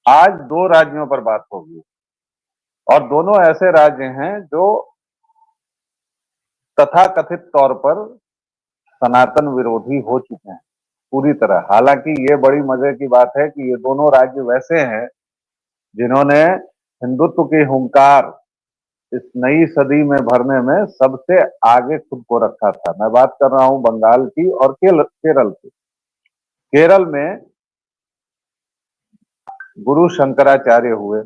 आज दो राज्यों पर बात होगी और दोनों ऐसे राज्य हैं जो तथाकथित तौर पर सनातन विरोधी हो चुके हैं पूरी तरह। हालांकि ये बड़ी मजे की बात है कि ये दोनों राज्य वैसे हैं जिन्होंने हिंदुत्व की हुंकार इस नई सदी में भरने में सबसे आगे खुद को रखा था। मैं बात कर रहा हूं बंगाल की और केरल की। केरल में गुरु शंकराचार्य हुए,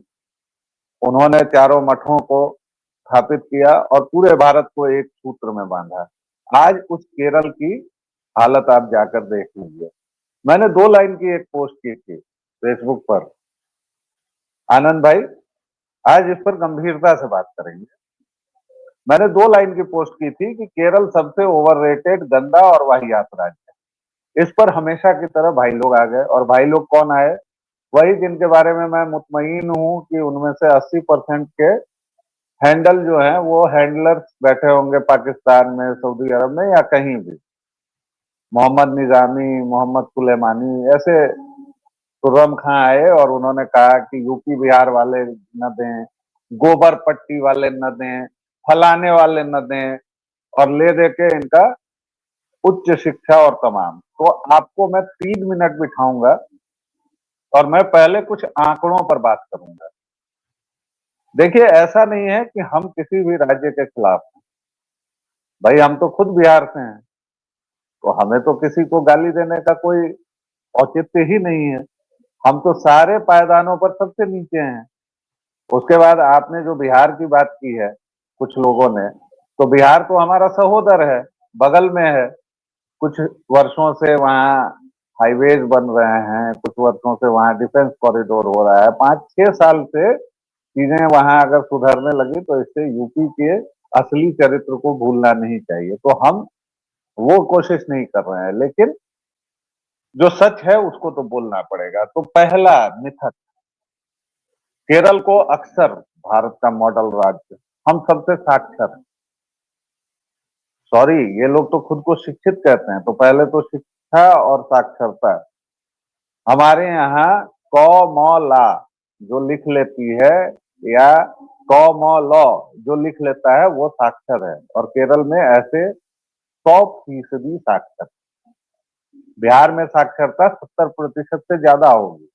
उन्होंने चारों मठों को स्थापित किया और पूरे भारत को एक सूत्र में बांधा। आज उस केरल की हालत आप जाकर देख लीजिए। मैंने 2 लाइन की एक पोस्ट की थी फेसबुक पर। आनंद भाई, आज इस पर गंभीरता से बात करेंगे। मैंने 2 लाइन की पोस्ट की थी कि केरल सबसे ओवररेटेड, गंदा और वाहियात राज्य है। इस पर हमेशा की तरह भाई लोग आ गए, और भाई लोग कौन आए? वही जिनके बारे में मैं मुतमईन हूं कि उनमें से 80% के हैंडल जो है वो हैंडलर्स बैठे होंगे पाकिस्तान में, सऊदी अरब में या कहीं भी। मोहम्मद निजामी, मोहम्मद सुलेमानी, ऐसे खुर्रम खां आए और उन्होंने कहा कि यूपी बिहार वाले न दें, गोबर पट्टी वाले न दें, फलाने वाले न दें, और ले दे के इनका उच्च शिक्षा और तमाम। तो आपको मैं 3 मिनट बिठाऊंगा और मैं पहले कुछ आंकड़ों पर बात करूंगा। देखिए, ऐसा नहीं है कि हम किसी भी राज्य के खिलाफ हैं। भाई, हम तो खुद बिहार से हैं, तो हमें तो किसी को गाली देने का कोई औचित्य ही नहीं है। हम तो सारे पायदानों पर सबसे नीचे हैं। उसके बाद आपने जो बिहार की बात की है कुछ लोगों ने, तो बिहार तो हमारा सहोदर है, बगल में है। कुछ वर्षों से वहाँ हाईवेज बन रहे हैं, कुछ वर्षों से वहाँ डिफेंस कॉरिडोर हो रहा है। 5-6 साल से चीजें वहाँ अगर सुधरने लगी तो इससे यूपी के असली चरित्र को भूलना नहीं चाहिए। तो हम वो कोशिश नहीं कर रहे हैं, लेकिन जो सच है उसको तो बोलना पड़ेगा। तो पहला मिथक, केरल को अक्सर भारत का मॉडल राज्य, हम सबसे साक्षर हैं। सॉरी, ये लोग तो खुद को शिक्षित कहते हैं, तो पहले तो शिक्षा और साक्षरता। हमारे यहाँ क म ला जो लिख लेती है, या क म ल जो लिख लेता है, वो साक्षर है। और केरल में ऐसे 100% साक्षर। बिहार में साक्षरता 70% से ज्यादा होगी।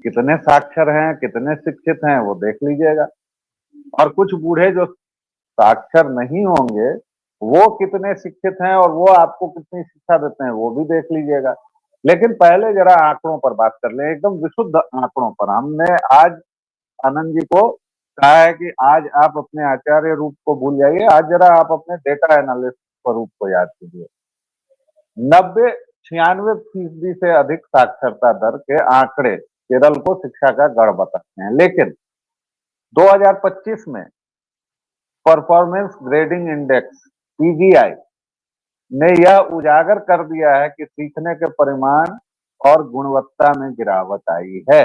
कितने साक्षर हैं, कितने शिक्षित हैं, वो देख लीजिएगा। और कुछ बूढ़े जो साक्षर नहीं होंगे, वो कितने शिक्षित हैं और वो आपको कितनी शिक्षा देते हैं, वो भी देख लीजिएगा। लेकिन पहले जरा आंकड़ों पर बात कर लें, एकदम विशुद्ध आंकड़ों पर। हमने आज आनंद जी को कहा है कि आज आप अपने आचार्य रूप को भूल जाइए, आज जरा आप अपने डेटा एनालिस्ट स्वरूप को याद कीजिए। 90-96% से अधिक साक्षरता दर के आंकड़े केरल को शिक्षा का गढ़ बताते हैं। लेकिन 2025 में परफॉर्मेंस ग्रेडिंग इंडेक्स पीजीआई ने यह उजागर कर दिया है कि सीखने के परिमाण और गुणवत्ता में गिरावट आई है।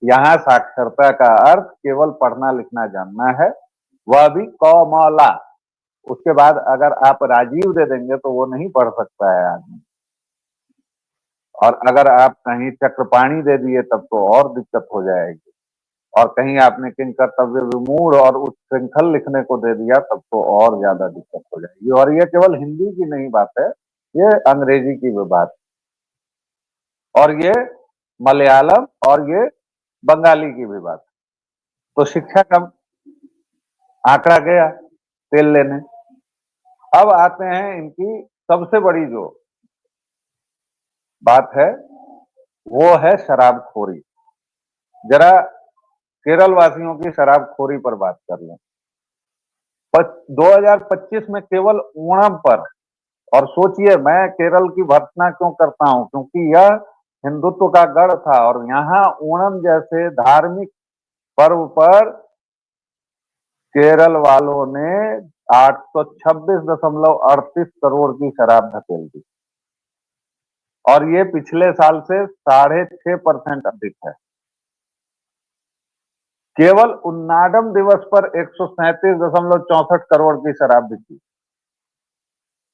यहाँ साक्षरता का अर्थ केवल पढ़ना लिखना जानना है, वह भी क म ला। उसके बाद अगर आप राजीव दे देंगे तो वो नहीं पढ़ सकता है आदमी। और अगर आप कहीं चक्रपाणी दे दिए तब तो और दिक्कत हो जाएगी। और कहीं आपने किन कर्तव्य विमूढ़ और उच्छृंखल लिखने को दे दिया तब तो और ज्यादा दिक्कत हो जाएगी। और ये केवल हिंदी की नहीं बात है, ये अंग्रेजी की भी बात है, और ये मलयालम और ये बंगाली की भी बात है। तो शिक्षा का आंकड़ा गया तेल लेने। अब आते हैं इनकी सबसे बड़ी जो बात है, वो है शराबखोरी। जरा केरल वासियों की शराबखोरी पर बात कर लें। 2025 में केवल ओणम पर, और सोचिए मैं केरल की भर्त्सना क्यों करता हूं, क्योंकि यह हिंदुत्व का गढ़ था और यहाँ ओणम जैसे धार्मिक पर्व पर केरल वालों ने 826.38 करोड़ की शराब धकेल दी, और ये पिछले साल से 6.5% अधिक है। केवल उन्नाडम दिवस पर 137.64 करोड़ की शराब बिकी।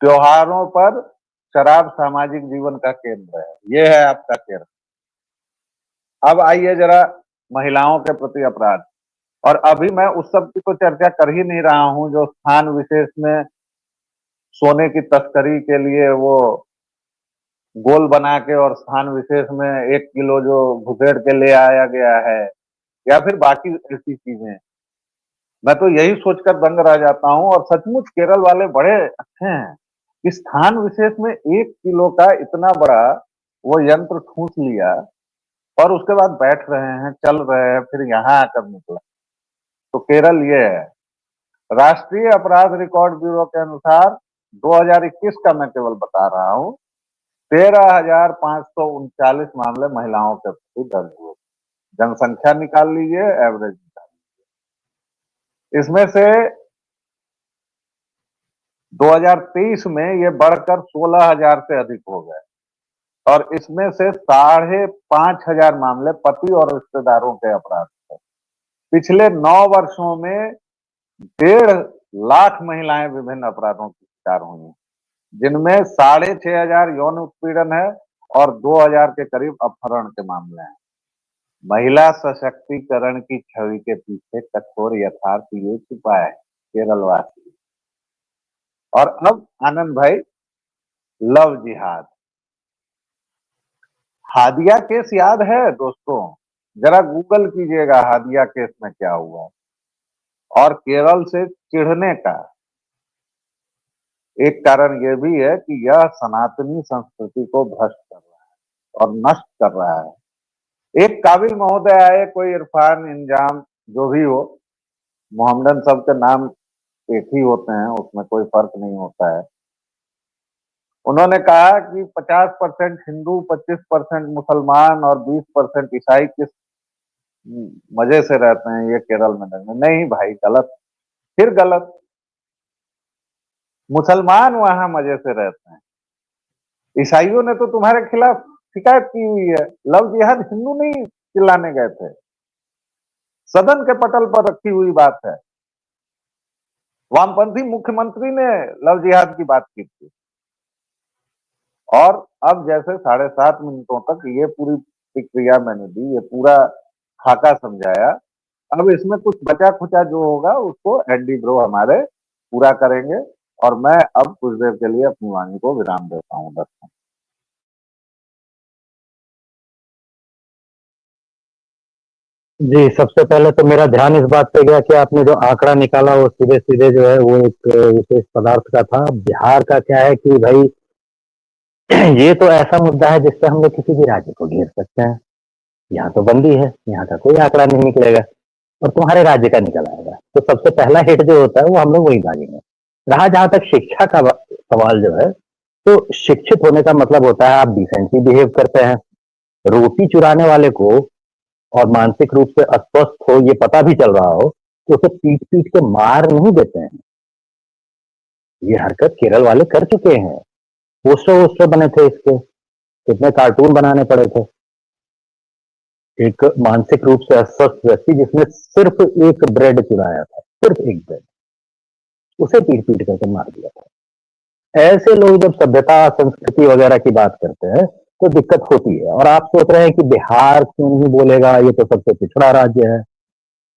त्योहारों पर शराब सामाजिक जीवन का केंद्र है। यह है आपका केरल। अब आइए जरा महिलाओं के प्रति अपराध। और अभी मैं उस सब की तो चर्चा कर ही नहीं रहा हूं जो स्थान विशेष में सोने की तस्करी के लिए वो गोल बना के और स्थान विशेष में 1 किलो जो घुसेड़ के ले आया गया है, या फिर बाकी ऐसी चीजें। मैं तो यही सोचकर दंग रह जाता हूं। और सचमुच केरल वाले बड़े अच्छे हैं कि स्थान विशेष में 1 किलो का इतना बड़ा वो यंत्र ठूंस लिया और उसके बाद बैठ रहे हैं, चल रहे हैं, फिर यहाँ आकर निकला। तो केरल ये है। राष्ट्रीय अपराध रिकॉर्ड ब्यूरो के अनुसार 2021 का मैं केवल बता रहा हूँ, 13,539 मामले महिलाओं के प्रति दर्ज हुए। जनसंख्या निकाल लीजिए, एवरेज निकाल लीजिए। इसमें से 2023 में ये बढ़कर 16,000 से अधिक हो गए और इसमें से 5,500 मामले पति और रिश्तेदारों के अपराध थे। पिछले 9 वर्षों में 1.5 लाख महिलाएं विभिन्न अपराधों की शिकार हुई हैं, जिनमें 6,500 यौन उत्पीड़न है और 2,000 के करीब अपहरण के मामले हैं। महिला सशक्तिकरण की छवि के पीछे कठोर यथार्थ ये छुपा है, केरलवासी। और अब आनंद भाई, लव जिहाद। हादिया केस याद है दोस्तों? जरा गूगल कीजिएगा हादिया केस में क्या हुआ। और केरल से चिढ़ने का एक कारण यह भी है कि यह सनातनी संस्कृति को भ्रष्ट कर रहा है और नष्ट कर रहा है। एक काबिल महोदय आए, कोई इरफान इंजाम जो भी हो, मोहम्मदन सबके नाम एक ही होते हैं, उसमें कोई फर्क नहीं होता है। उन्होंने कहा कि 50% हिंदू, 25% मुसलमान और 20% ईसाई किस मजे से रहते हैं ये केरल में। नहीं भाई, गलत, फिर गलत। मुसलमान वहां मजे से रहते हैं, ईसाइयों ने तो तुम्हारे खिलाफ शिकायत की हुई है। लव जिहाद हिंदू नहीं चिल्लाने गए थे, सदन के पटल पर रखी हुई बात है। वामपंथी मुख्यमंत्री ने लव जिहाद की बात की थी। और अब जैसे 7.5 मिनटों तक ये पूरी प्रतिक्रिया मैंने दी, ये पूरा खाका समझाया। अब इसमें कुछ बचा खुचा जो होगा उसको एंडी ब्रो हमारे पूरा करेंगे। और मैं अब कुछ देर के लिए अपनी वाणी को विराम देता हूँ दर्शकों। जी, सबसे पहले तो मेरा ध्यान इस बात पे गया कि आपने जो आंकड़ा निकाला वो सीधे-सीधे जो है वो एक विशेष पदार्थ का था। बिहार का क्या है कि भाई ये तो ऐसा मुद्दा है जिससे हम लोग किसी भी राज्य को घेर सकते हैं। यहाँ तो बंदी है, यहाँ का कोई आंकड़ा नहीं निकलेगा और तुम्हारे राज्य का निकल आएगा। तो सबसे पहला हिट जो होता है वो हम लोग वही मांगेंगे। रहा जहाँ तक शिक्षा का सवाल जो है, तो शिक्षित होने का मतलब होता है आप डिसेंटली बिहेव करते हैं। रोटी चुराने वाले को और मानसिक रूप से अस्वस्थ हो ये पता भी चल रहा हो तो उसे पीट-पीट के मार नहीं देते हैं। ये हरकत केरल वाले कर चुके हैं। पोस्टर-वोस्टर बने थे इसके, कितने कार्टून बनाने पड़े थे। एक मानसिक रूप से अस्वस्थ व्यक्ति जिसने सिर्फ एक ब्रेड चुराया था, सिर्फ एक ब्रेड, उसे पीट-पीट करके मार दिया था। ऐसे लोग जब सभ्यता, संस्कृति वगैरह की बात करते हैं, तो दिक्कत होती है। और आप सोच रहे हैं कि बिहार क्यों नहीं बोलेगा, ये तो सबसे पिछड़ा राज्य है।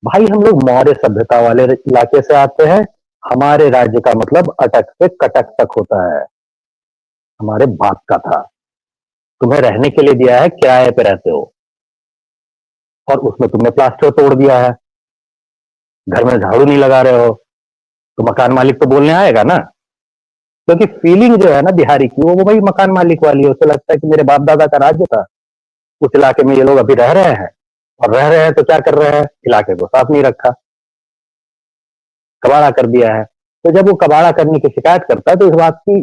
भाई हम लोग मौर्य सभ्यता वाले इलाके से आते हैं। हमारे राज्य का मतलब अटक से कटक तक होता है। हमारे बाप का था। तुम्हें रहने के लिए दिया है, किराए पे रहते हो और उसमें तुमने प्लास्टर तोड़ दिया है। घर में झाड़ू नहीं लगा रहे हो तो मकान मालिक तो बोलने आएगा ना। क्योंकि फीलिंग जो है ना बिहारी की वो भाई मकान मालिक वाली है। उसे लगता है कि मेरे बाप दादा का राज्य था, उस इलाके में ये लोग अभी रह रहे हैं और रह रहे हैं तो क्या कर रहे हैं, इलाके को साफ नहीं रखा, कबाड़ा कर दिया है। तो जब वो कबाड़ा करने की शिकायत करता है तो इस बात की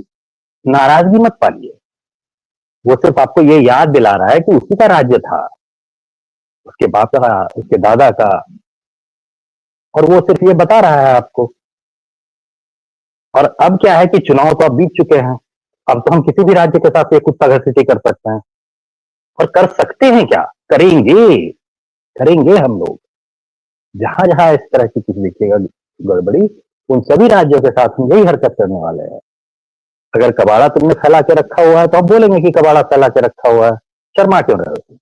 नाराजगी मत पालिए। वो सिर्फ आपको ये याद दिला रहा है कि उसी का राज्य था, उसके बाप का, उसके दादा का, और वो सिर्फ ये बता रहा है आपको। और अब क्या है कि चुनाव तो अब बीत चुके हैं। अब तो हम किसी भी राज्य के साथ ये कुत्ता घसीटी कर सकते हैं। और कर सकते हैं क्या, करेंगे, करेंगे हम लोग। जहां जहां इस तरह की चीज दिखेगा गड़बड़ी, उन सभी राज्यों के साथ हम यही हरकत करने वाले हैं। अगर कबाड़ा तुमने फैला के रखा हुआ है तो हम बोलेंगे कि कबाड़ा फैला के रखा हुआ है, शर्मा क्यों रहे हो?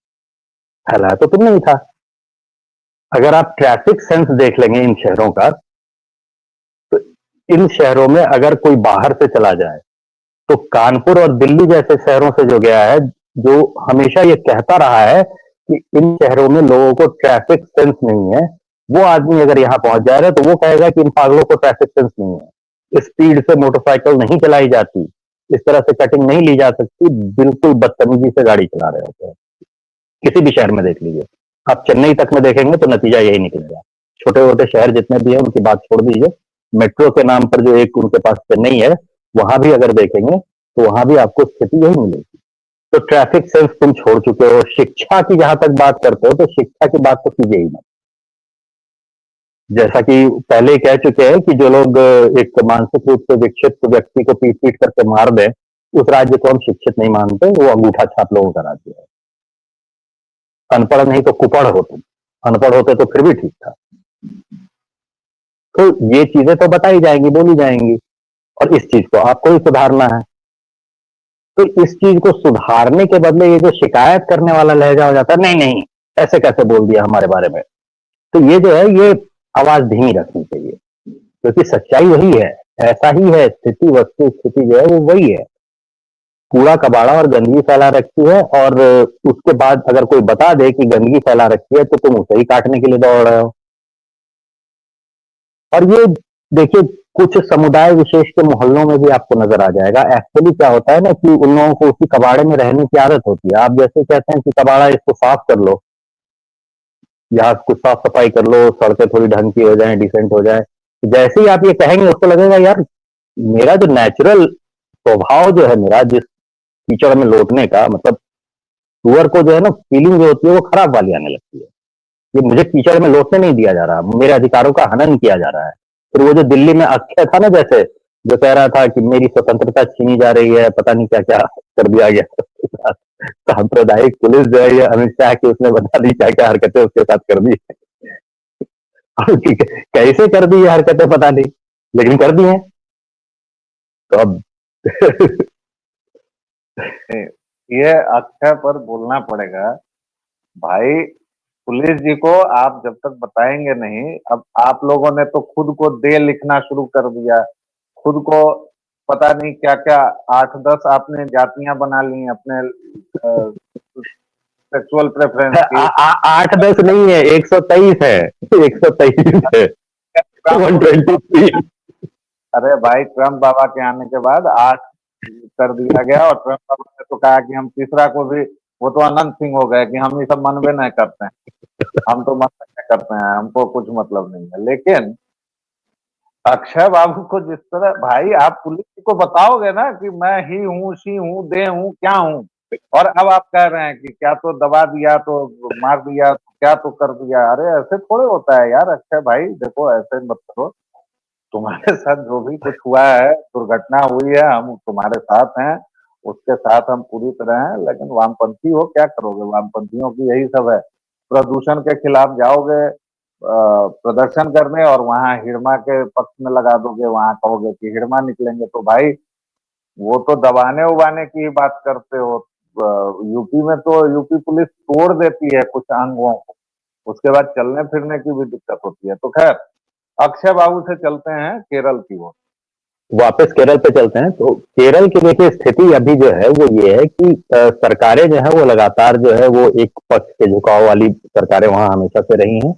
फैलाया तो तुम नहीं था। अगर आप ट्रैफिक सेंस देख लेंगे इन शहरों का, तो इन शहरों में अगर कोई बाहर से चला जाए, तो कानपुर और दिल्ली जैसे शहरों से जो गया है, जो हमेशा ये कहता रहा है कि इन शहरों में लोगों को ट्रैफिक सेंस नहीं है, वो आदमी अगर यहाँ पहुंच जाएगा तो वो कहेगा कि इन पागलों को ट्रैफिक सेंस नहीं है, स्पीड से मोटरसाइकिल नहीं चलाई जाती, इस तरह से कटिंग नहीं ली जा सकती, बिल्कुल बदतमीजी से गाड़ी चला रहे होते हैं। किसी भी शहर में देख लीजिए, आप चेन्नई तक में देखेंगे तो नतीजा यही निकलेगा। छोटे छोटे शहर जितने भी हैं उनकी बात छोड़ दीजिए, मेट्रो के नाम पर जो एक उनके पास चेन्नई है, वहां भी अगर देखेंगे तो वहां भी आपको स्थिति यही मिलेगी। तो ट्रैफिक सेंस तुम छोड़ चुके हो। शिक्षा की जहां तक बात करते हो, तो शिक्षा की बात तो कीजिए ही मत। जैसा कि पहले ही कह चुके हैं कि जो लोग एक मानसिक रूप से विकसित व्यक्ति को पीट पीट करके मार दें, उस राज्य को हम शिक्षित नहीं मानते, वो अंगूठा छाप लोगों का राज्य है। अनपढ़ नहीं तो कुपढ़ हो तुम, अनपढ़ होते तो फिर भी ठीक था। तो ये चीजें तो बताई जाएंगी, बोली जाएंगी, और इस चीज को आपको ही सुधारना है। तो इस चीज को सुधारने के बदले ये जो शिकायत करने वाला लहजा हो जाता है, नहीं नहीं ऐसे कैसे बोल दिया हमारे बारे में, तो ये जो है ये आवाज धीमी रखनी चाहिए, क्योंकि सच्चाई वही है, ऐसा ही है, स्थिति वस्तु स्थिति जो है वो वही है। कूड़ा कबाड़ा और गंदगी फैला रखी है, और उसके बाद अगर कोई बता दे कि गंदगी फैला रखी है, तो तुम उसे ही काटने के लिए दौड़ रहे हो। और ये देखिए, कुछ समुदाय विशेष के मोहल्लों में भी आपको नजर आ जाएगा। एक्चुअली क्या होता है ना कि उन लोगों को उसी कबाड़े में रहने की आदत होती है। आप जैसे कहते हैं कि कबाड़ा इसको साफ कर लो, या कुछ साफ सफाई कर लो, सड़कें थोड़ी ढंग की हो जाए, डिसेंट हो जाए, तो जैसे ही आप ये कहेंगे उसको लगेगा यार मेरा जो नेचुरल स्वभाव जो है, मेरा जिस कीचड़ में लौटने का, मतलब सुअर को जो है ना फीलिंग जो होती है वो खराब वाली आने लगती है। ये मुझे कीचड़ में लौटने नहीं दिया जा रहा, मेरे अधिकारों का हनन किया जा रहा है। फिर वो जो दिल्ली में अक्षय था ना, जैसे जो कह रहा था कि मेरी स्वतंत्रता छीनी जा रही है, पता नहीं क्या क्या कर दिया गया। सांप्रदायिक पुलिस जो है, ये अमित शाह की उसने बता दी क्या क्या हरकतें उसके साथ कर दी। कैसे कर दी ये हरकतें पता नहीं, लेकिन कर दी हैं। तो अब ये अक्षय पर बोलना पड़ेगा भाई। पुलिस जी को आप जब तक बताएंगे नहीं, अब आप लोगों ने तो खुद को दे लिखना शुरू कर दिया, खुद को पता नहीं क्या क्या 8-10 आपने जातियां बना ली अपने सेक्सुअल प्रेफरेंस की। 8-10 नहीं है, 123 है, 123 है, 123। अरे भाई, ट्रम्प बाबा के आने के बाद 8 कर दिया गया, और ट्रम्प बाबा ने तो कहा कि हम तीसरा को भी, वो तो अनंत सिंह हो गए कि हम ये सब मनबे नहीं करते हैं, हम तो मन नहीं करते हैं, हमको कुछ मतलब नहीं है। लेकिन अक्षय बाबू को जिस तरह, भाई आप पुलिस को बताओगे ना कि मैं ही हूँ, शी हूँ, दे हूँ, क्या हूँ, और अब आप कह रहे हैं कि क्या तो दबा दिया, तो मार दिया, तो क्या तो कर दिया। अरे ऐसे थोड़े होता है यार अक्षय भाई, देखो ऐसे मत करो। तुम्हारे साथ जो भी कुछ हुआ है, दुर्घटना हुई है, हम तुम्हारे साथ हैं, उसके साथ हम पूरी तरह हैं। लेकिन वामपंथी हो, क्या करोगे, वामपंथियों की यही सब है, प्रदूषण के खिलाफ जाओगे प्रदर्शन करने, और वहां हिड़मा के पक्ष में लगा दोगे, वहां कहोगे कि हिड़मा निकलेंगे, तो भाई वो तो दबाने उबाने की ही बात करते हो। यूपी में तो यूपी पुलिस तोड़ देती है कुछ अंगों को, उसके बाद चलने फिरने की भी दिक्कत होती है। तो खैर, अक्षय बाबू से चलते हैं केरल की ओर। वापस केरल पे चलते हैं। तो केरल की देखिए स्थिति अभी जो है वो ये है कि सरकारें जो है वो लगातार जो है वो एक पक्ष के झुकाव वाली सरकारें वहां हमेशा से रही हैं।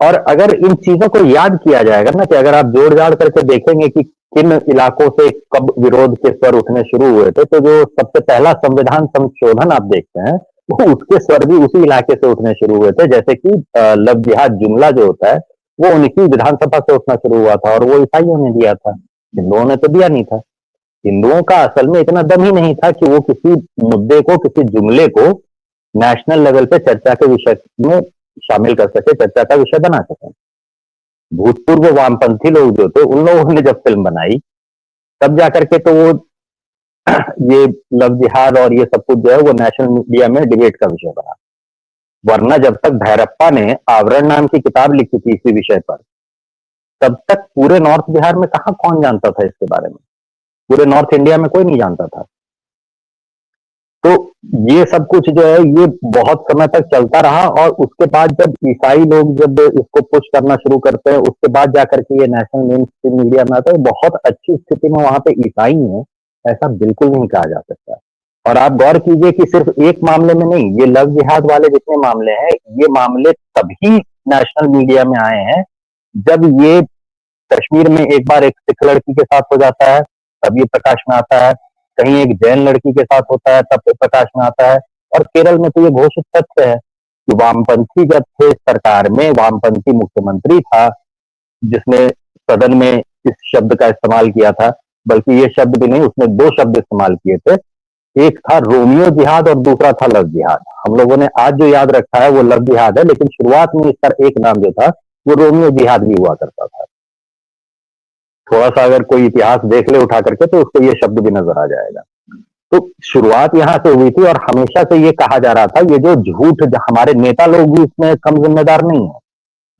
और अगर इन चीजों को याद किया जाएगा ना, कि अगर आप जोड़ जाड़ करके देखेंगे कि किन इलाकों से कब विरोध के स्वर उठने शुरू हुए थे, तो जो सबसे पहला संविधान संशोधन आप देखते हैं, वो उसके स्वर भी उसी इलाके से उठने शुरू हुए थे। जैसे कि लव जिहाद जुमला जो होता है, वो उनकी विधानसभा से उठना शुरू हुआ था, और वो ईसाइयों ने दिया था, हिंदुओं ने तो दिया नहीं था। हिंदुओं का असल में इतना दम ही नहीं था कि वो किसी मुद्दे को, किसी जुमले को नेशनल लेवल पे चर्चा के विषय में शामिल कर सके, चर्चा का विषय बना सके। भूतपूर्व वामपंथी लोग जो थे, उन लोगों ने जब फिल्म बनाई, तब जाकर के तो वो ये लव जिहाद और ये सब कुछ जो है वो नेशनल मीडिया में डिबेट का विषय बना। वरना जब तक भैरप्पा ने आवरण नाम की किताब लिखी थी इसी विषय पर, तब तक पूरे नॉर्थ बिहार में कहाँ कौन जानता था इसके बारे में, पूरे नॉर्थ इंडिया में कोई नहीं जानता था। तो ये सब कुछ जो है ये बहुत समय तक चलता रहा, और उसके बाद जब ईसाई लोग जब इसको पुश करना शुरू करते हैं, उसके बाद जाकर के ये नेशनल मेन स्ट्रीम मीडिया में आता है। बहुत अच्छी स्थिति में वहां पे ईसाई है, ऐसा बिल्कुल नहीं कहा जा सकता। और आप गौर कीजिए कि सिर्फ एक मामले में नहीं, ये लव जिहाद वाले जितने मामले हैं, ये मामले तभी नेशनल मीडिया में आए हैं जब ये कश्मीर में एक बार एक सिख लड़की के साथ हो जाता है, तब ये प्रकाश में आता है। कहीं एक जैन लड़की के साथ होता है, तब ये प्रकाश में आता है। और केरल में तो ये घोषित तथ्य है कि वामपंथी जब थे सरकार में, वामपंथी मुख्यमंत्री था जिसने सदन में इस शब्द का इस्तेमाल किया था, बल्कि ये शब्द भी नहीं, उसने दो शब्द इस्तेमाल किए थे। एक था रोमियो जिहाद और दूसरा था लव जिहाद। हम लोगों ने आज जो याद रखा है वो लव जिहाद है, लेकिन शुरुआत में इसका एक नाम जो था वो रोमियो जिहाद भी हुआ करता था। थोड़ा सा अगर कोई इतिहास देख ले उठा करके तो उसको ये शब्द भी नजर आ जाएगा। तो शुरुआत यहाँ से हुई थी, और हमेशा से ये कहा जा रहा था, ये जो झूठ हमारे नेता लोग भी इसमें कम जिम्मेदार नहीं है।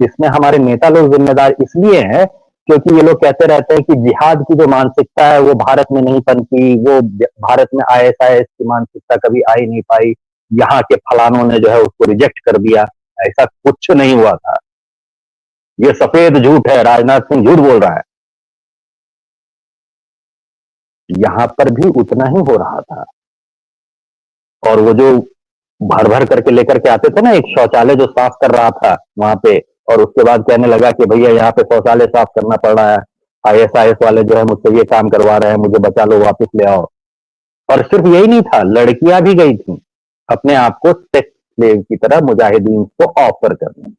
इसमें हमारे नेता लोग जिम्मेदार इसलिए हैं क्योंकि ये लोग कहते रहते हैं कि जिहाद की जो मानसिकता है वो भारत में नहीं पनपी, वो भारत में आईएसआईएस की मानसिकता कभी आ ही नहीं पाई, यहाँ के फलानों ने जो है उसको रिजेक्ट कर दिया। ऐसा कुछ नहीं हुआ था। ये सफेद झूठ है, राजनाथ सिंह झूठ बोल रहा है। यहाँ पर भी उतना ही हो रहा था। और वो जो भर भर करके लेकर के आते थे ना, एक शौचालय जो साफ कर रहा था वहां पे, और उसके बाद कहने लगा कि भैया यहाँ पे शौचालय साफ करना पड़ रहा है, आईएसआईएस वाले जो है मुझसे ये काम करवा रहे हैं, मुझे बचा लो, वापस ले आओ। और सिर्फ यही नहीं था, लड़कियां भी गई थी अपने आप को सेक्स स्लेव की तरह मुजाहिदीन को ऑफर करने।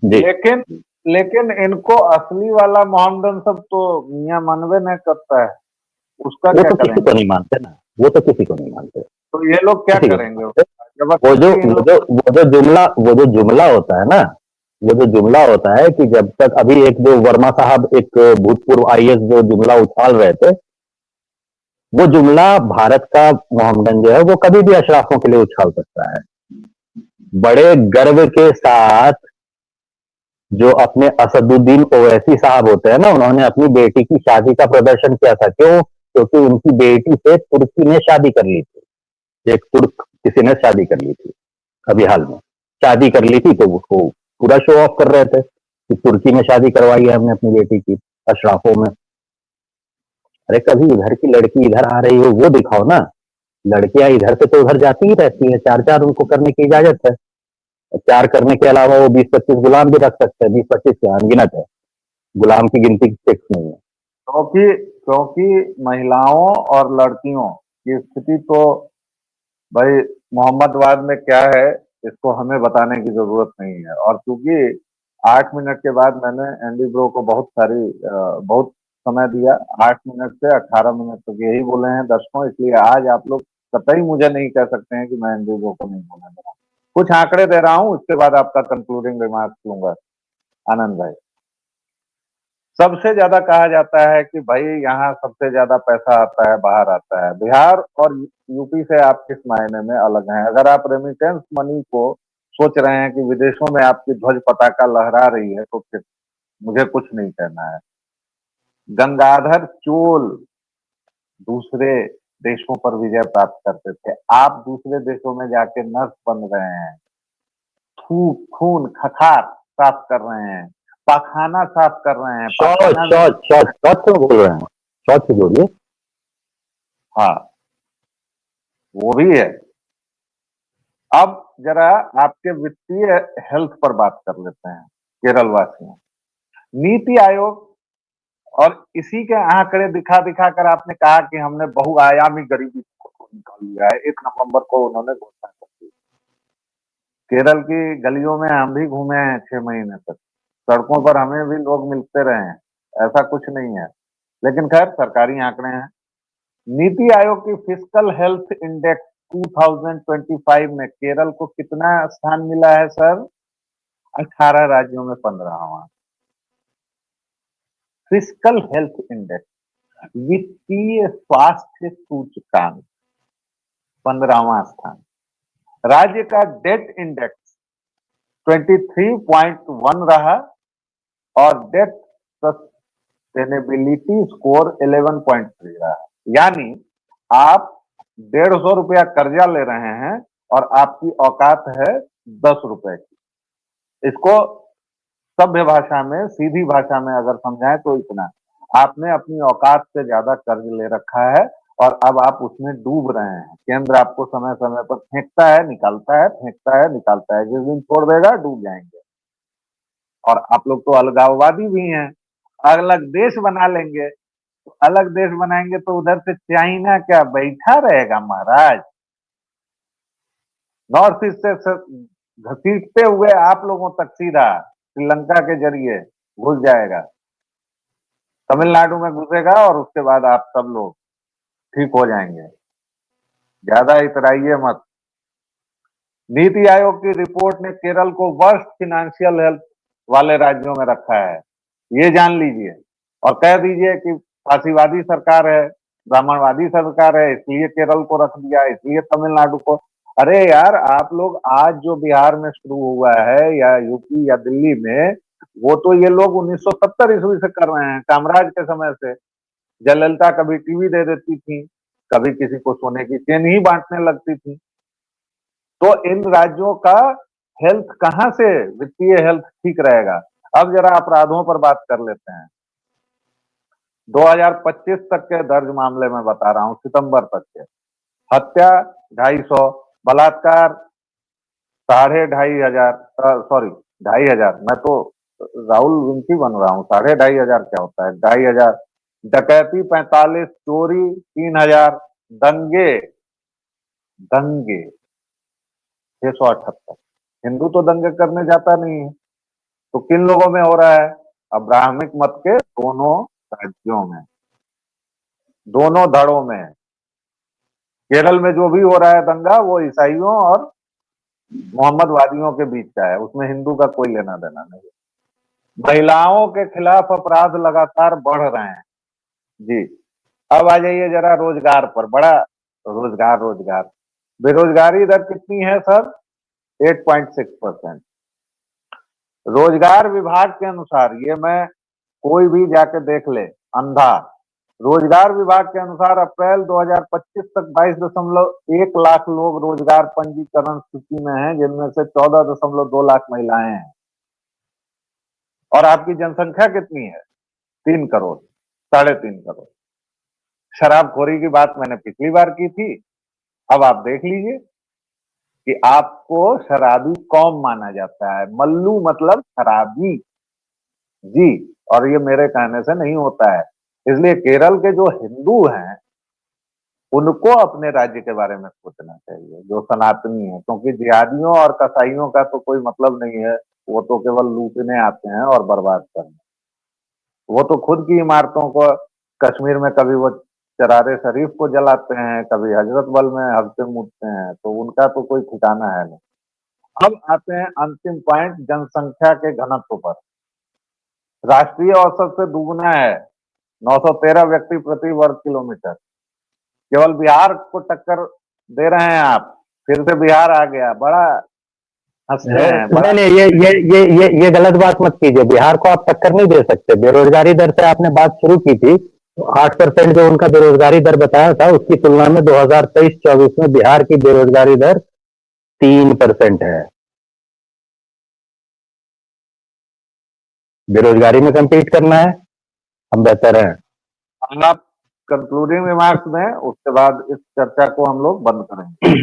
जी। लेकिन लेकिन इनको असली वाला मोहम्मदन सब तो मियां मानवे नहीं करता है, उसका वो क्या तो किसी को करेंगे? नहीं मानते ना, वो तो किसी को नहीं मानते, तो ये लोग क्या किसी को नहीं करेंगे? मानते। जबरदस्ती इन लोग वो जो जुमला होता है ना, वो जो जुमला होता है कि जब तक अभी एक जो वर्मा साहब एक भूतपूर्व आईएएस जो जुमला उछाल रहे थे, वो जुमला भारत का मोहम्मदन जो है वो कभी भी अशराफों के लिए उछाल सकता है। बड़े गर्व के साथ जो अपने असदुद्दीन ओवैसी साहब होते हैं ना, उन्होंने अपनी बेटी की शादी का प्रदर्शन किया था। क्यों? क्योंकि उनकी बेटी से तुर्की ने शादी कर ली थी। एक तुर्क किसी ने शादी कर ली थी अभी हाल में, शादी कर ली थी, तो उसको पूरा शो ऑफ कर रहे थे कि तुर्की में शादी करवाई है हमने अपनी बेटी की, अशराफों में। अरे कभी इधर की लड़की इधर आ रही हो वो दिखाओ ना। लड़कियां इधर से तो उधर जाती ही रहती है, चार चार उनको करने की इजाजत है। चार करने के अलावा वो 20-25 गुलाम भी रख सकते हैं, 20-25 क्या अनगिनत है, गुलाम की गिनती फिक्स नहीं है। क्योंकि क्योंकि महिलाओं और लड़कियों की स्थिति तो भाई मोहम्मदवाद में क्या है, इसको हमें बताने की जरूरत नहीं है। और क्योंकि 8 मिनट के बाद मैंने एंडी ब्रो को बहुत समय दिया, 8 मिनट से 18 मिनट तक यही बोले हैं दर्शकों, इसलिए आज आप लोग कतई मुझे नहीं कह सकते हैं कि मैं एंडी ब्रो को नहीं बोलने दे रहा हूँ। कुछ आंकड़े दे रहा हूँ, उसके बाद आपका कंक्लूडिंग रिमार्क्स लूंगा आनंद भाई। सबसे ज्यादा कहा जाता है कि भाई यहाँ सबसे ज्यादा पैसा आता है, बाहर आता है। बिहार और यूपी से आप किस मायने में अलग हैं? अगर आप रेमिटेंस मनी को सोच रहे हैं कि विदेशों में आपकी ध्वज पताका लहरा रही है, तो फिर मुझे कुछ नहीं कहना है। गंगाधर चोल दूसरे देशों पर विजय प्राप्त करते थे, आप दूसरे देशों में जाके नर्स बन रहे हैं, थूक खून खखार साफ कर रहे हैं, पाखाना साफ कर रहे हैं, शौच पाखाना में शौच शौच शौच क्यों बोल रहे हैं? शौच से जोड़िए। हाँ वो भी है। अब जरा आपके वित्तीय हेल्थ पर बात कर लेते हैं केरल वासियों। नीति आयोग और इसी के आंकड़े दिखा दिखा कर आपने कहा कि हमने बहुआयामी गरीबी को निकाल लिया है। 1 नवंबर को उन्होंने घोषणा कर दी। केरल की गलियों में हम भी घूमे हैं 6 महीने तक, सड़कों पर हमें भी लोग मिलते रहे हैं, ऐसा कुछ नहीं है। लेकिन खैर सरकारी आंकड़े हैं। नीति आयोग की फिजिकल हेल्थ इंडेक्स 2025 में केरल को कितना स्थान मिला है सर? 18 राज्यों में 15वां। फिजिकल हेल्थ इंडेक्स, वित्तीय स्वास्थ्य सूचकांक 15वां स्थान। राज्य का डेट इंडेक्स 23.1 रहा और डेट सस्टेनेबिलिटी स्कोर 11.3 रहा। यानी आप 150 रुपया कर्जा ले रहे हैं और आपकी औकात है 10 रुपए की। इसको सभ्य भाषा में, सीधी भाषा में अगर समझाएं तो इतना, आपने अपनी औकात से ज्यादा कर्ज ले रखा है और अब आप उसमें डूब रहे हैं। केंद्र आपको समय समय पर फेंकता है, निकालता है, फेंकता है, निकालता है, जिस दिन छोड़ देगा डूब जाएंगे। और आप लोग तो अलगाववादी भी हैं, अलग देश बना लेंगे। तो अलग देश बनाएंगे तो उधर से चाइना क्या बैठा रहेगा महाराज? नॉर्थ ईस्ट से घसीटते हुए आप लोगों तक सीधा श्रीलंका के जरिए घुस जाएगा, तमिलनाडु में घुसेगा और उसके बाद आप सब लोग ठीक हो जाएंगे। ज्यादा इतराइए मत। नीति आयोग की रिपोर्ट ने केरल को वर्स्ट फिनेंशियल हेल्थ वाले राज्यों में रखा है, ये जान लीजिए। और कह दीजिए कि फांसीवादी सरकार है, ब्राह्मणवादी सरकार है, इसलिए केरल को रख दिया, इसलिए तमिलनाडु को। अरे यार, आप लोग आज जो बिहार में शुरू हुआ है या यूपी या दिल्ली में, वो तो ये लोग 1970 ईस्वी से कर रहे हैं, कामराज के समय से। जयललिता कभी टीवी दे देती थी, कभी किसी को सोने की चेन ही बांटने लगती थी। तो इन राज्यों का हेल्थ कहां से, वित्तीय हेल्थ ठीक रहेगा? अब जरा अपराधों पर बात कर लेते हैं। 2025 तक के दर्ज मामले में बता रहा हूं, सितंबर तक के। हत्या 250, बलात्कार 2,500, सॉरी 2,500, मैं तो राहुल विंकी बन रहा हूं। 2,500 क्या होता है? 2,500। डकैती 45, चोरी 3,000, दंगे दंगे 678। हिंदू तो दंगे करने जाता नहीं है, तो किन लोगों में हो रहा है? अब्राहमिक मत के दोनों राज्यों में, दोनों धड़ों में। केरल में जो भी हो रहा है दंगा, वो ईसाइयों और मोहम्मदवादियों के बीच का है, उसमें हिंदू का कोई लेना देना नहीं। महिलाओं के खिलाफ अपराध लगातार बढ़ रहे हैं जी। अब आ जाइए जरा रोजगार पर। बड़ा रोजगार रोजगार, बेरोजगारी दर कितनी है सर? 8.6%। रोजगार विभाग के अनुसार, ये मैं कोई भी जाके देख ले अंधा, रोजगार विभाग के अनुसार अप्रैल 2025 तक 22.1 लाख लोग रोजगार पंजीकरण सूची में हैं, जिनमें से 14.2 लाख महिलाएं हैं। और आपकी जनसंख्या कितनी है? 3 करोड़, 3.5 करोड़। शराबखोरी की बात मैंने पिछली बार की थी, अब आप देख लीजिए कि आपको शराबी कौम माना जाता है। मल्लू मतलब शराबी जी। और ये मेरे कहने से नहीं होता है। इसलिए केरल के जो हिंदू हैं, उनको अपने राज्य के बारे में सोचना चाहिए, जो सनातनी है। क्योंकि जिहादियों और कसाईयों का तो कोई मतलब नहीं है, वो तो केवल लूटने आते हैं और बर्बाद करने। वो तो खुद की इमारतों को, कश्मीर में कभी वो चरारे शरीफ को जलाते हैं, कभी हजरत बल में हग से मूतते हैं, तो उनका तो कोई ठिकाना है नहीं। अब आते हैं अंतिम पॉइंट, जनसंख्या के घनत्व पर। राष्ट्रीय औसत से दुगुना है, 913 व्यक्ति प्रति वर्ग किलोमीटर। केवल बिहार को टक्कर दे रहे हैं आप। फिर से बिहार आ गया, बड़ा हंसते हैं, बड़ा। नहीं नहीं, ये गलत बात मत कीजिए। बिहार को आप टक्कर नहीं दे सकते। बेरोजगारी दर से आपने बात शुरू की थी, तो 8% जो उनका बेरोजगारी दर बताया था, उसकी तुलना में 2023-24 में बिहार की बेरोजगारी दर 3% है। बेरोजगारी में कम्पीट करना है, हम बेहतर हैं। आप कंक्लूडिंग रिमार्क्स में, उसके बाद इस चर्चा को हम लोग बंद करेंगे।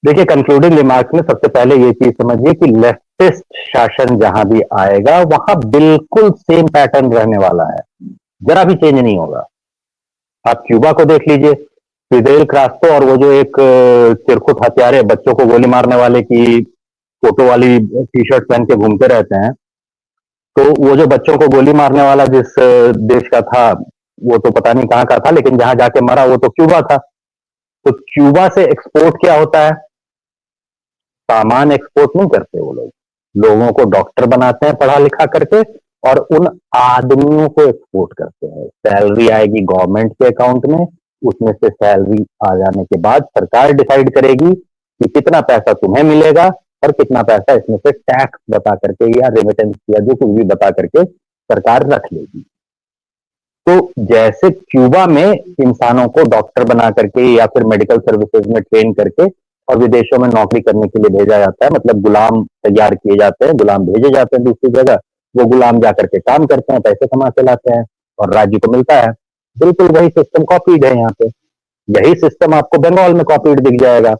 देखिए, कंक्लूडिंग रिमार्क्स में सबसे पहले ये चीज समझिए कि लेफ्टिस्ट शासन जहां भी आएगा, वहां बिल्कुल सेम पैटर्न रहने वाला है, जरा भी चेंज नहीं होगा। आप क्यूबा को देख लीजिए, फिदेल कास्ट्रो और वो जो एक तिरकुट हत्यारे बच्चों को गोली मारने वाले की फोटो वाली टी शर्ट पहन के घूमते रहते हैं, तो वो जो बच्चों को गोली मारने वाला जिस देश का था, वो तो पता नहीं कहाँ का था, लेकिन जहां जाके मरा वो तो क्यूबा था। तो क्यूबा से एक्सपोर्ट क्या होता है? सामान एक्सपोर्ट नहीं करते वो लोग, लोगों को डॉक्टर बनाते हैं पढ़ा लिखा करके, और उन आदमियों को एक्सपोर्ट करते हैं। सैलरी आएगी गवर्नमेंट के अकाउंट में, उसमें से सैलरी आ जाने के बाद सरकार डिसाइड करेगी कि कितना पैसा तुम्हें मिलेगा और कितना पैसा इसमें से टैक्स बता करके या रेमिटेंस या जो कुछ भी बता करके सरकार रख लेगी। तो जैसे क्यूबा में इंसानों को डॉक्टर बना करके या फिर मेडिकल सर्विसेज में ट्रेन करके और विदेशों में नौकरी करने के लिए भेजा जाता है, मतलब गुलाम तैयार किए जाते हैं, गुलाम भेजे जाते हैं दूसरी जगह, वो गुलाम जाकर के काम करते हैं, पैसे कमा के लाते हैं और राज्य को मिलता है। बिल्कुल वही सिस्टम कॉपीड है यहाँ पे। यही सिस्टम आपको बंगाल में कॉपीड दिख जाएगा।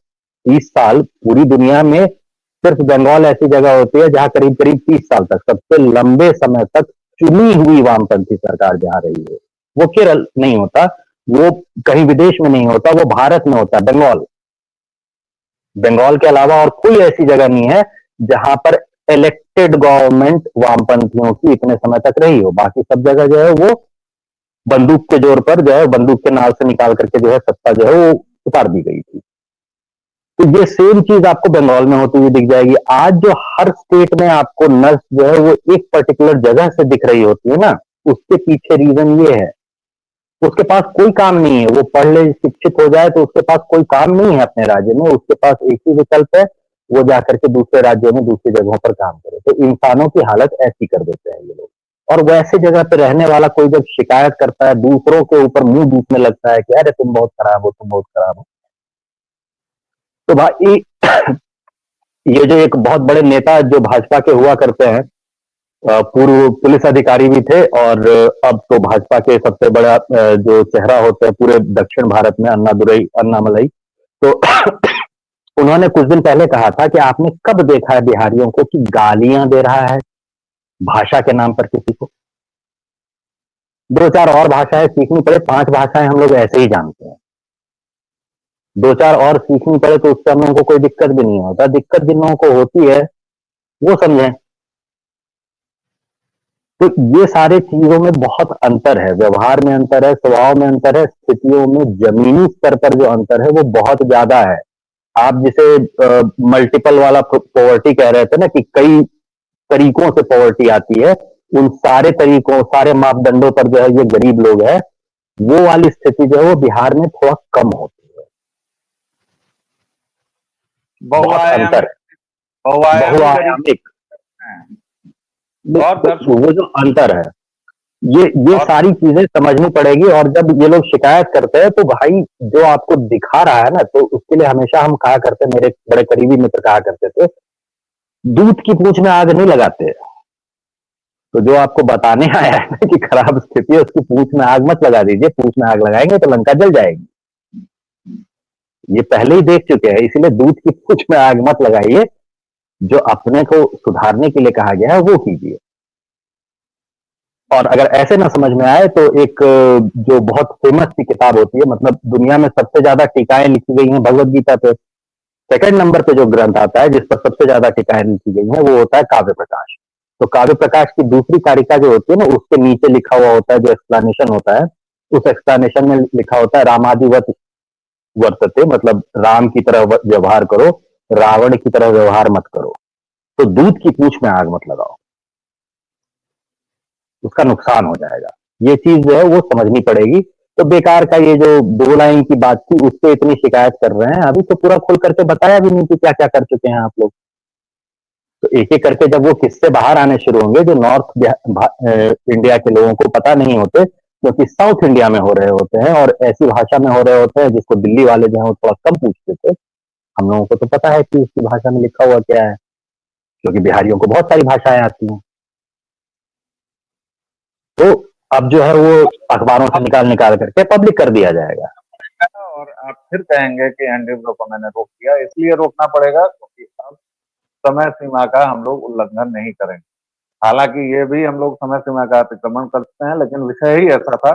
30 साल पूरी दुनिया में सिर्फ बंगाल ऐसी जगह होती है जहां करीब करीब 30 साल तक, सबसे लंबे समय तक चुनी हुई वामपंथी सरकार जहां रही है। वो केरल नहीं होता, वो कहीं विदेश में नहीं होता, वो भारत में होता है। बंगाल, बंगाल के अलावा और कोई ऐसी जगह नहीं है जहां पर इलेक्टेड गवर्नमेंट वामपंथियों की इतने समय तक रही हो। बाकी सब जगह जो है वो बंदूक के जोर पर जो है, बंदूक के नाल से निकाल करके जो है सत्ता जो है वो उतार दी गई थी। तो ये सेम चीज आपको बंगाल में होती हुई दिख जाएगी। आज जो हर स्टेट में आपको नर्स जो है वो एक पर्टिकुलर जगह से दिख रही होती है ना, उसके पीछे रीजन ये है, उसके पास कोई काम नहीं है, वो पढ़ ले शिक्षित हो जाए तो उसके पास कोई काम नहीं है अपने राज्य में, उसके पास एक ही विकल्प है, वो जाकर के दूसरे राज्यों में दूसरी जगहों पर काम करे। तो इंसानों की हालत ऐसी कर देते हैं ये लोग। और वैसे जगह पे रहने वाला कोई जब शिकायत करता है, दूसरों के ऊपर मुंह दूसने लगता है कि अरे तुम बहुत खराब हो, तुम बहुत खराब हो, तो भाई ये जो एक बहुत बड़े नेता जो भाजपा के हुआ करते हैं, पूर्व पुलिस अधिकारी भी थे और अब तो भाजपा के सबसे बड़ा जो चेहरा होते हैं पूरे दक्षिण भारत में, अन्नामलई, तो उन्होंने कुछ दिन पहले कहा था कि आपने कब देखा है बिहारियों को कि गालियां दे रहा है भाषा के नाम पर किसी को। दो चार और भाषाएं सीखनी पड़े, 5 भाषाएं हम लोग ऐसे ही जानते हैं, दो चार और सीखनी पड़े तो उससे हम लोगों को कोई दिक्कत भी नहीं होता। दिक्कत जिन लोगों को होती है वो समझें। तो ये सारे चीजों में बहुत अंतर है, व्यवहार में अंतर है, स्वभाव में अंतर है, स्थितियों में जमीनी स्तर पर जो अंतर है वो बहुत ज्यादा है। आप जिसे मल्टीपल वाला पॉवर्टी कह रहे थे ना, कि कई तरीकों से पॉवर्टी आती है, उन सारे तरीकों, सारे मापदंडों पर जो है ये गरीब लोग हैं, वो वाली स्थिति जो है वो बिहार में थोड़ा कम होती है। बहुत अंतर है, बहुआयामी गरीब बहुआयामिक। हैं। और दर्शकों वो जो अंतर है, ये और सारी चीजें समझनी पड़ेगी। और जब ये लोग शिकायत करते हैं तो भाई जो आपको दिखा रहा है ना, तो उसके लिए हमेशा हम कहा करते, मेरे बड़े करीबी मित्र कहा करते थे, दूध की पूंछ में आग नहीं लगाते। तो जो आपको बताने आया है ना कि खराब स्थिति है, उसकी पूंछ में आग मत लगा दीजिए। पूंछ में आग लगाएंगे तो लंका जल जाएगी, ये पहले ही देख चुके हैं। इसीलिए दूध की पूंछ में आग मत लगाइए, जो अपने को सुधारने के लिए कहा गया है वो कीजिए। और अगर ऐसे ना समझ में आए तो एक जो बहुत फेमस सी किताब होती है, मतलब दुनिया में सबसे ज्यादा टीकाएं लिखी गई हैं भगवत गीता पे, सेकंड नंबर पे जो ग्रंथ आता है जिस पर सबसे ज्यादा टीकाएं लिखी गई हैं वो होता है काव्य प्रकाश। तो काव्य प्रकाश की दूसरी कारिका जो होती है ना, उसके नीचे लिखा हुआ होता है जो एक्सप्लेनेशन होता है, उस एक्सप्लेनेशन में लिखा होता है रामादिवत वर्तते, मतलब राम की तरह व्यवहार करो, रावण की तरह व्यवहार मत करो। तो दूध की पूंछ में आग मत लगाओ, उसका नुकसान हो जाएगा। ये चीज जो है वो समझनी पड़ेगी। तो बेकार का ये जो 2 लाइन की बात थी उस पे इतनी शिकायत कर रहे हैं, अभी तो पूरा खोल करके बताया भी नहीं कि क्या क्या कर चुके हैं आप लोग। तो एक एक करके जब वो किस्से बाहर आने शुरू होंगे, जो नॉर्थ इंडिया के लोगों को पता नहीं होते, क्योंकि साउथ इंडिया में हो रहे होते हैं और ऐसी भाषा में हो रहे होते हैं जिसको दिल्ली वाले जो है वो थोड़ा कम पूछते थे। हम लोगों को तो पता है कि उसकी भाषा में लिखा हुआ क्या है, क्योंकि बिहारियों को बहुत सारी भाषाएं आती हैं। तो अब जो है वो अखबारों से निकाल निकाल करके पब्लिक कर दिया जाएगा। और आप फिर कहेंगे कि एनडीए को मैंने रोक दिया, इसलिए रोकना पड़ेगा क्योंकि अब समय सीमा का हम लोग उल्लंघन नहीं करेंगे। हालांकि ये भी हम लोग समय सीमा का अतिक्रमण करते हैं, लेकिन विषय ही ऐसा था।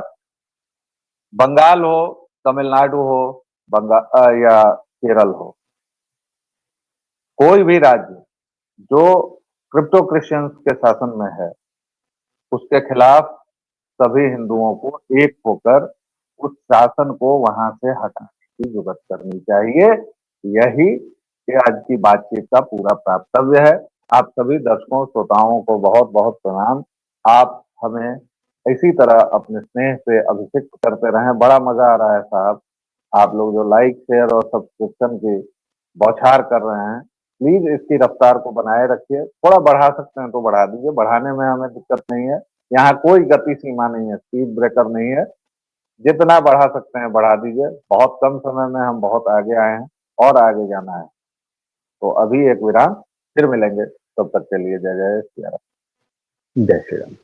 बंगाल हो, तमिलनाडु हो, या केरल हो, कोई भी राज्य जो क्रिप्टो क्रिश्चियंस के शासन में है, उसके खिलाफ सभी हिंदुओं को एक होकर उस शासन को वहां से हटाने की जुगत करनी चाहिए। यही आज की बातचीत का पूरा प्राप्तव्य है। आप सभी दर्शकों श्रोताओं को बहुत बहुत प्रणाम। आप हमें इसी तरह अपने स्नेह से अभिषिक्त करते रहें। बड़ा मजा आ रहा है साहब, आप लोग जो लाइक शेयर और सब्सक्रिप्शन की बौछार कर रहे हैं। प्लीज इसकी रफ्तार को बनाए रखिए, थोड़ा बढ़ा सकते हैं तो बढ़ा दीजिए, बढ़ाने में हमें दिक्कत नहीं है। यहाँ कोई गति सीमा नहीं है, स्पीड ब्रेकर नहीं है। जितना बढ़ा सकते हैं बढ़ा दीजिए। बहुत कम समय में हम बहुत आगे आए हैं और आगे जाना है। तो अभी एक विराम, फिर मिलेंगे। तब तक के लिए जय जय सिया राम। जय श्री राम।